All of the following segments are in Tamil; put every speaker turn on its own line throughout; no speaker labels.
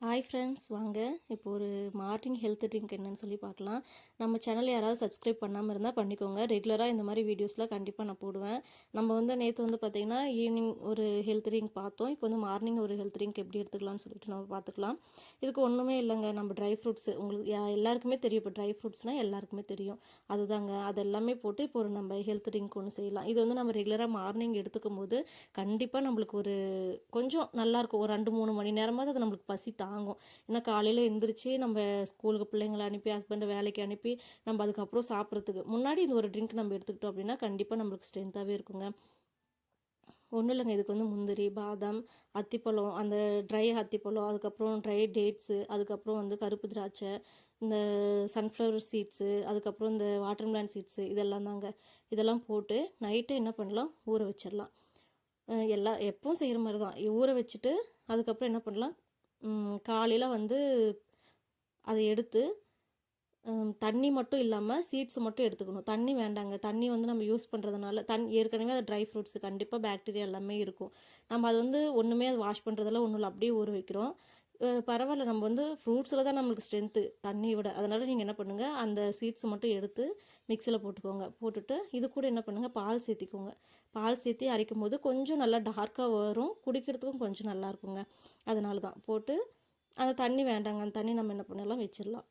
ஹாய் ஃப்ரெண்ட்ஸ், வாங்க இப்போ ஒரு மார்னிங் ஹெல்த் ட்ரிங்க் என்னன்னு சொல்லி பார்க்கலாம். நம்ம சேனல் யாராவது சப்ஸ்கிரைப் பண்ணாமல் இருந்தால் பண்ணிக்கோங்க. ரெகுலராக இந்த மாதிரி வீடியோஸ்லாம் கண்டிப்பாக நான் போடுவேன். நம்ம நேற்று பார்த்தீங்கன்னா ஈவினிங் ஒரு ஹெல்த் ட்ரிங்க் பார்த்தோம். இப்போ மார்னிங் ஒரு ஹெல்த் ட்ரிங்க் எப்படி எடுத்துக்கலாம்னு சொல்லிட்டு நம்ம பார்த்துக்கலாம். இதுக்கு ஒன்றுமே இல்லைங்க, நம்ம ட்ரை ஃப்ரூட்ஸ் உங்களுக்கு எல்லாருக்குமே தெரியும். இப்போ ட்ரை ஃப்ரூட்ஸ்னால் எல்லாருக்குமே தெரியும். அதுதாங்க, அது எல்லாமே போட்டு இப்போ ஒரு நம்ம ஹெல்த் ட்ரிங்க் ஒன்று செய்யலாம். இது நம்ம ரெகுலராக மார்னிங் எடுத்துக்கும் போது கண்டிப்பாக நம்மளுக்கு ஒரு கொஞ்சம் நல்லாயிருக்கும். ஒரு 2-3 மணி நேரமாவது அது நம்மளுக்கு பசி தாங்கும். ஏன்னா காலையில் எழுந்திரிச்சு நம்ம ஸ்கூலுக்கு பிள்ளைங்களை அனுப்பி ஹஸ்பண்டை வேலைக்கு அனுப்பி நம்ம அதுக்கப்புறம் சாப்பிட்றதுக்கு முன்னாடி இந்த ஒரு ட்ரிங்க் நம்ம எடுத்துக்கிட்டோம் அப்படின்னா கண்டிப்பாக நம்மளுக்கு ஸ்ட்ரென்த்தாகவே இருக்குங்க. ஒன்றும் இல்லைங்க, இதுக்கு முந்திரி, பாதாம், அத்திப்பழம், அந்த ட்ரை அத்திப்பழம், அதுக்கப்புறம் ட்ரை டேட்ஸு, அதுக்கப்புறம் கருப்பு திராட்சை, இந்த சன்ஃப்ளவர் சீட்ஸு, அதுக்கப்புறம் இந்த வாட்டர்மெலன் சீட்ஸு, இதெல்லாம் தாங்க. இதெல்லாம் போட்டு நைட்டே என்ன பண்ணலாம், ஊற வச்சிடலாம். எல்லாம் எப்பவும் செய்கிற மாதிரி தான் ஊற வச்சுட்டு அதுக்கப்புறம் என்ன பண்ணலாம், காலையில் அதை எடுத்து தண்ணி மட்டும் இல்லாமல் சீட்ஸ் மட்டும் எடுத்துக்கணும். தண்ணி வேண்டாங்க, தண்ணி நம்ம யூஸ் பண்ணுறதுனால ஏற்கனவே அது ட்ரை ஃப்ரூட்ஸு கண்டிப்பாக பாக்டீரியா எல்லாமே இருக்கும். நம்ம அது ஒன்றுமே அது வாஷ் பண்ணுறதெல்லாம் ஒன்றும் இல்லை, அப்படியே ஊற வைக்கிறோம். பரவாயில்ல, நம்ம ஃப்ரூட்ஸில் தான் நம்மளுக்கு ஸ்ட்ரென்த்து தண்ணியை விட. அதனால் நீங்கள் என்ன பண்ணுங்கள், அந்த சீட்ஸ் மட்டும் எடுத்து மிக்சியில் போட்டுக்கோங்க. போட்டுட்டு இது கூட என்ன பண்ணுங்கள், பால் சேர்த்திக்கோங்க. பால் சேர்த்தி அரைக்கும் போது கொஞ்சம் நல்லா டார்க்காக வரும், குடிக்கிறதுக்கும் கொஞ்சம் நல்லா இருக்குங்க. அதனால தான் போட்டு அந்த தண்ணி வேண்டாங்க, அந்த தண்ணி நம்ம என்ன பண்ணலாம் வச்சிடலாம்.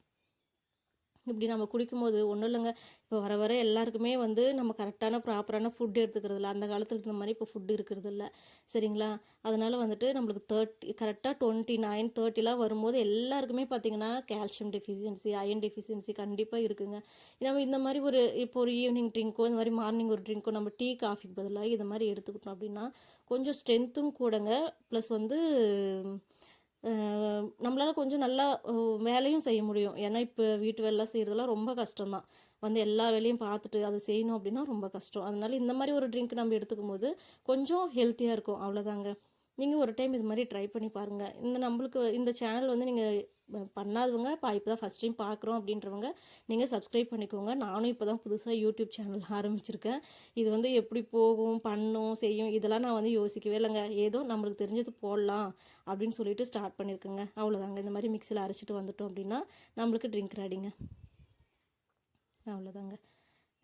இப்படி நம்ம குடிக்கும்போது ஒன்றும் இல்லைங்க, இப்போ வர வர எல்லாருக்குமே நம்ம கரெக்டான ப்ராப்பரான ஃபுட் எடுத்துக்கிறது இல்லை. அந்த காலத்தில் இருந்த மாதிரி இப்போ ஃபுட் இருக்கிறது இல்லை, சரிங்களா? அதனால் நம்மளுக்கு 30 கரெக்டாக 29, 30லாம் வரும்போது எல்லாருக்குமே பார்த்திங்கன்னா கால்சியம் டெஃபிஷியன்சி, அயன் டெஃபிஷியன்சி கண்டிப்பாக இருக்குங்க. நம்ம இந்த மாதிரி இப்போ ஒரு ஈவினிங் ட்ரிங்க்கோ, இந்த மாதிரி மார்னிங் ஒரு ட்ரிங்க்கோ, நம்ம டீ காஃபிக்கு பதிலாக இது மாதிரி எடுத்துக்கிட்டோம் அப்படின்னா கொஞ்சம் ஸ்ட்ரென்த்தும் கூடங்க. ப்ளஸ் நம்மளால் கொஞ்சம் நல்லா வேலையும் செய்ய முடியும். ஏன்னா இப்போ வீட்டு வேலைலாம் செய்கிறதுலாம் ரொம்ப கஷ்டம்தான். எல்லா வேலையும் பார்த்துட்டு அதை செய்யணும் அப்படின்னா ரொம்ப கஷ்டம். அதனால இந்த மாதிரி ஒரு ட்ரிங்க் நம்ம எடுத்துக்கும் போது கொஞ்சம் ஹெல்த்தியாக இருக்கும், அவ்வளோதாங்க. நீங்கள் ஒரு டைம் இது மாதிரி ட்ரை பண்ணி பாருங்கள். நம்மளுக்கு இந்த சேனல் நீங்கள் பண்ணாதவங்க இப்போ தான் ஃபஸ்ட் டைம் பார்க்குறோம் அப்படின்றவங்க நீங்கள் சப்ஸ்கிரைப் பண்ணிக்கோங்க. நானும் இப்போ தான் புதுசாக யூடியூப் சேனல் ஆரம்பிச்சிருக்கேன். இது எப்படி போகும், பண்ணும், செய்யும், இதெல்லாம் நான் யோசிக்கவே இல்லைங்க. ஏதோ நம்மளுக்கு தெரிஞ்சது போடலாம் அப்படின்னு சொல்லிட்டு ஸ்டார்ட் பண்ணியிருக்கேங்க, அவ்வளோதாங்க. இந்த மாதிரி மிக்சியில் அரைச்சிட்டு வந்துட்டோம் அப்படின்னா நம்மளுக்கு ட்ரிங்க் ரெடிங்க, அவ்வளோதாங்க.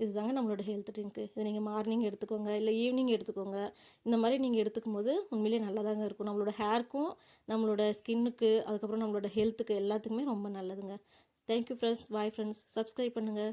இதுதாங்க நம்மளோட ஹெல்த் ட்ரிங்க்கு. இது நீங்கள் மார்னிங் எடுத்துக்கோங்க, இல்லை ஈவினிங் எடுத்துக்கோங்க. இந்த மாதிரி நீங்கள் எடுத்துக்கும் போது உண்மையிலேயே நல்லா தாங்க இருக்கும். நம்மளோட ஹேர்க்கும், நம்மளோட ஸ்கின்னுக்கு, அதுக்கப்புறம் நம்மளோட ஹெல்த்துக்கு எல்லாத்துக்குமே ரொம்ப நல்லதுங்க. Thank you friends, bye friends, subscribe பண்ணுங்கள்.